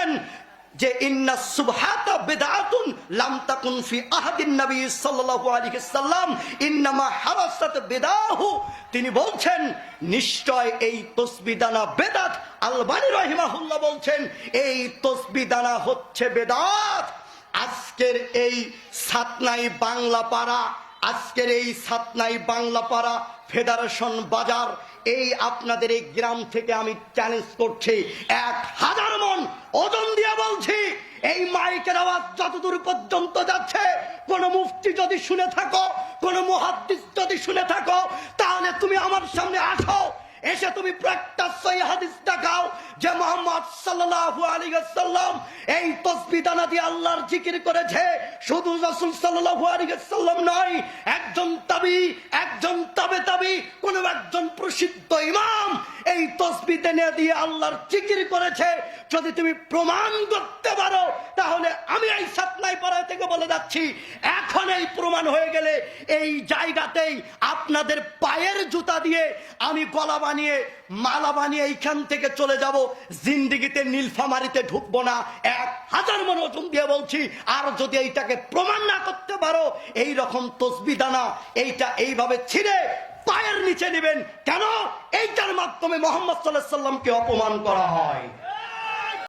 বলছেন যে ইন্না সুবহাতা বিদআতুন লাম তাকুন ফি আহাদিন নবী সাল্লাল্লাহু আলাইহি সাল্লাম ইন্নামা হারাসাত বিদাহু। তিনি বলছেন নিশ্চয় এই তসবিহ দানা বেদাত। আলবানী রাহিমাহুল্লাহ বলছেন এই তসবিহ দানা হচ্ছে বেদাত। আজকের এই সাতনাই বাংলাপাড়া, আজকের এই সাতনাই বাংলাপাড়া ফেডারেশন বাজার, এই আপনাদের এই গ্রাম থেকে আমি চ্যালেঞ্জ করছি, 1000 মন ওজন দিয়ে বলছি, এই মাইকের আওয়াজ যতদূর পর্যন্ত যাচ্ছে, কোন মুফতি যদি শুনে থাকো, কোন মুহাদ্দিস যদি শুনে থাকো, তাহলে তুমি আমার সামনে আসো, এসে তুমি একটা সহিহ হাদিস দেখাও যে মুহাম্মদ সাল্লাল্লাহু আলাইহি ওয়াসাল্লাম এই তাসবিহ দানা দিয়ে আল্লাহর জিকির করেছে। শুধু রাসূল সাল্লাল্লাহু আলাইহি ওয়াসাল্লাম নয়, একজন তাবী, একজন তাবে কোন একজন প্রসিদ্ধ ইমাম এই তাসবিহ দানা দিয়ে আল্লাহর জিকির করেছে। যদি তুমি প্রমাণ করতে পারো, তাহলে আমি এই সাতনাই পাড়া থেকে বলে যাচ্ছি, এখন এই প্রমাণ হয়ে গেলে এই জায়গাতেই আপনাদের পায়ের জুতা দিয়ে আমি গলা বানিয়ে মালা বানিয়ে এইখান থেকে চলে যাব, জিন্দেগিতে নীলফামারীতে ঢুকবো না। 1000 মন ওজন দিয়ে বলছি। আর যদি এইটাকে প্রমাণ না করতে পারো, এই রকম তসবিহ দানা এইটা এইভাবে ছিঁড়ে পায়ের নিচে নেবেন। কেন? এইটার মাধ্যমে মুহাম্মদ সাল্লাল্লাহু আলাইহি ওয়াসাল্লামকে অপমান করা হয়।